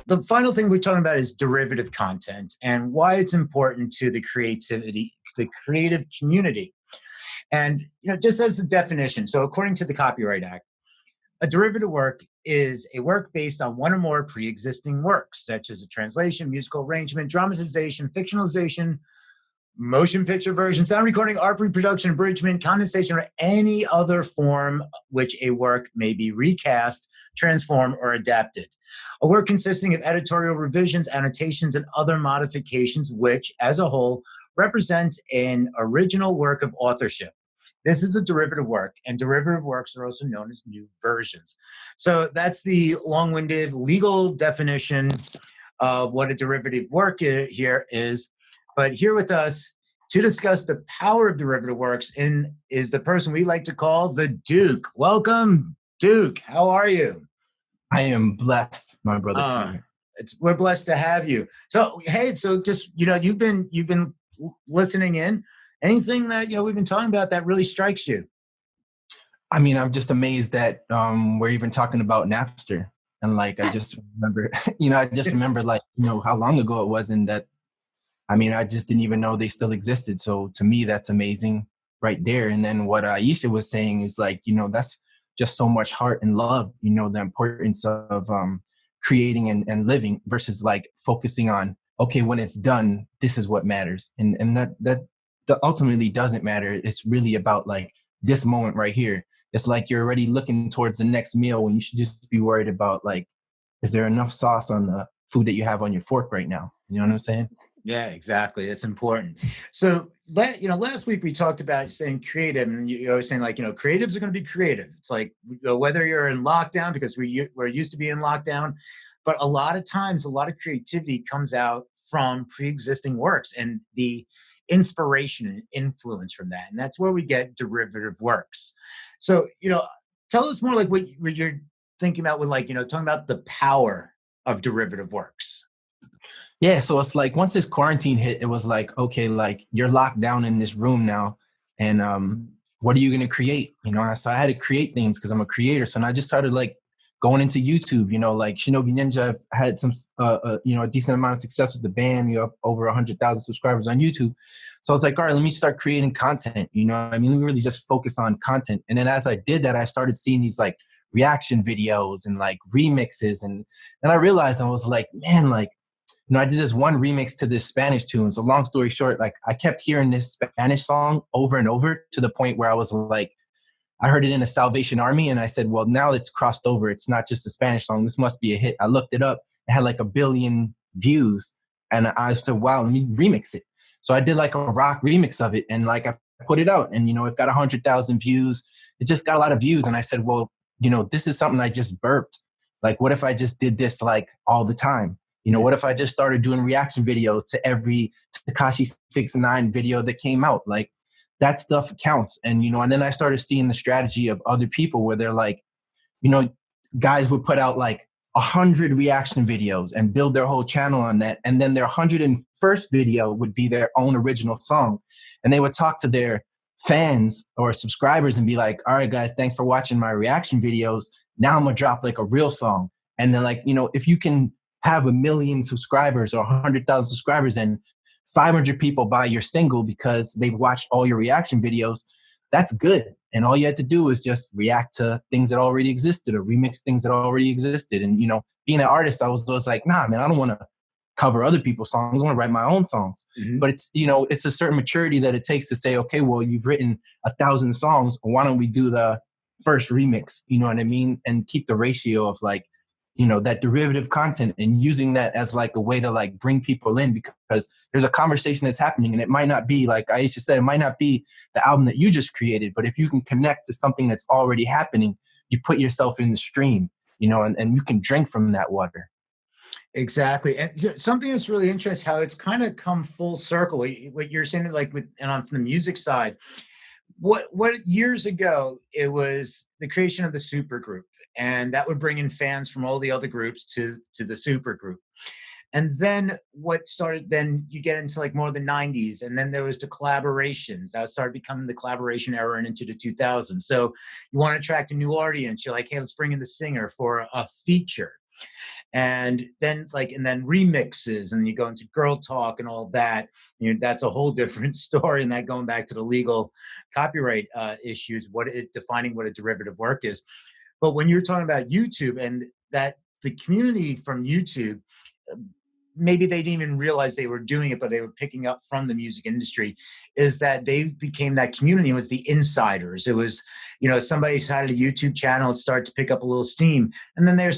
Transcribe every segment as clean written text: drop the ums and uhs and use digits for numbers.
The final thing we're talking about is derivative content and why it's important to the creative community. And just as a definition, so according to the Copyright Act, a derivative work is a work based on one or more pre-existing works, such as a translation, musical arrangement, dramatization, fictionalization, motion picture version, sound recording, art reproduction, abridgment, condensation, or any other form which a work may be recast, transformed, or adapted. A work consisting of editorial revisions, annotations, and other modifications, which, as a whole, represents an original work of authorship. This is a derivative work, and derivative works are also known as new versions. So that's the long-winded legal definition of what a derivative work here is. But here with us to discuss the power of derivative works is the person we like to call the Duke. Welcome, Duke. How are you? I am blessed, my brother. We're blessed to have you. So, hey, so just, you've been listening in. Anything that, we've been talking about that really strikes you? I mean, I'm just amazed that we're even talking about Napster. And I just remember, how long ago it was, and that, I just didn't even know they still existed. So to me, that's amazing right there. And then what Aisha was saying is that's just so much heart and love, the importance of creating and living versus focusing on, okay, when it's done, this is what matters. And that ultimately doesn't matter. It's really about this moment right here. It's like you're already looking towards the next meal when you should just be worried about is there enough sauce on the food that you have on your fork right now? You know what I'm saying? Yeah, exactly. It's important. So, last week we talked about saying creative, and you were saying creatives are going to be creative. It's whether you're in lockdown, because we're used to being in lockdown, but a lot of times, a lot of creativity comes out from pre-existing works and the inspiration and influence from that. And that's where we get derivative works. So, tell us more what you're thinking about with talking about the power of derivative works. Yeah, so it's once this quarantine hit, it was okay, you're locked down in this room now, and what are you gonna create? So I had to create things because I'm a creator. So I just started going into YouTube. Shinobi Ninja, I've had some a decent amount of success with the band. You have over 100,000 subscribers on YouTube. So I was all right, let me start creating content. We really just focus on content. And then as I did that, I started seeing these reaction videos and remixes, and then I realized I was man, I did this one remix to this Spanish tune. So long story short, I kept hearing this Spanish song over and over to the point where I was I heard it in a Salvation Army, and I said, well, now it's crossed over. It's not just a Spanish song. This must be a hit. I looked it up. It had 1 billion views, and I said, wow, let me remix it. So I did a rock remix of it, and I put it out, and it got 100,000 views. It just got a lot of views, and I said, well, this is something I just burped. What if I just did this all the time? What if I just started doing reaction videos to every Tekashi 6ix9ine video that came out? That stuff counts. And, and then I started seeing the strategy of other people where they're guys would put out 100 reaction videos and build their whole channel on that. And then their 101st video would be their own original song. And they would talk to their fans or subscribers and be all right, guys, thanks for watching my reaction videos. Now I'm going to drop a real song. And then if you can have 1 million subscribers or 100,000 subscribers and 500 people buy your single because they've watched all your reaction videos, that's good. And all you had to do is just react to things that already existed or remix things that already existed. And, being an artist, I was nah, man, I don't want to cover other people's songs. I want to write my own songs. Mm-hmm. But it's, it's a certain maturity that it takes to say, okay, well, you've written 1,000 songs. Why don't we do the first remix? You know what I mean? And keep the ratio of that derivative content and using that as a way to bring people in, because there's a conversation that's happening, and it might not be, like Aisha said, it might not be the album that you just created, but if you can connect to something that's already happening, you put yourself in the stream, and you can drink from that water. Exactly. And something that's really interesting, how it's kind of come full circle. What you're saying, from the music side, what years ago, it was the creation of the supergroup. And that would bring in fans from all the other groups to the super group. And then then you get into more the 90s. And then there was the collaborations. That started becoming the collaboration era and into the 2000s. So you want to attract a new audience. You're hey, let's bring in the singer for a feature. and then remixes, and you go into girl talk and all that. That's a whole different story, and that going back to the legal copyright issues, what is defining what a derivative work is. But when you're talking about YouTube, and that the community from YouTube, maybe they didn't even realize they were doing it, but they were picking up from the music industry, is that they became that community. It was the insiders. It was, somebody had a YouTube channel, it started to pick up a little steam. And then they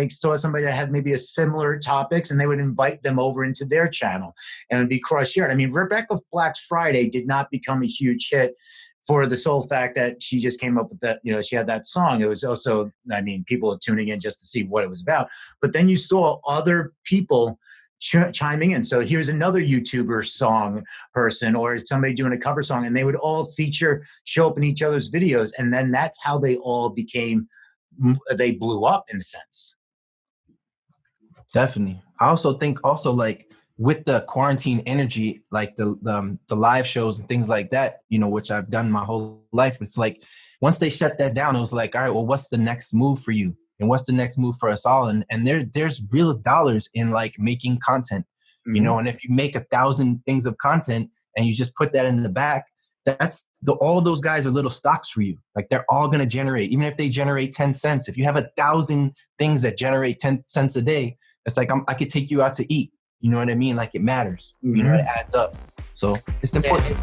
saw somebody that had maybe a similar topics, and they would invite them over into their channel, and it'd be cross-shared. I mean, Rebecca Black's Friday did not become a huge hit for the sole fact that she just came up with that, she had that song. It was also, people tuning in just to see what it was about. But then you saw other people chiming in. So here's another YouTuber song person, or somebody doing a cover song, and they would all show up in each other's videos. And then that's how they all they blew up in a sense. Definitely. I also think like with the quarantine energy, like the live shows and things like that, which I've done my whole life, it's like once they shut that down, it was like, all right, well, what's the next move for you? And what's the next move for us all? And there's real dollars in like making content, and if you make 1,000 things of content and you just put that in the back, all those guys are little stocks for you. Like they're all going to generate, even if they generate 10 cents, if you have 1,000 things that generate 10 cents a day, it's like, I could take you out to eat. You know what I mean? Like it matters. It adds up. So it's important.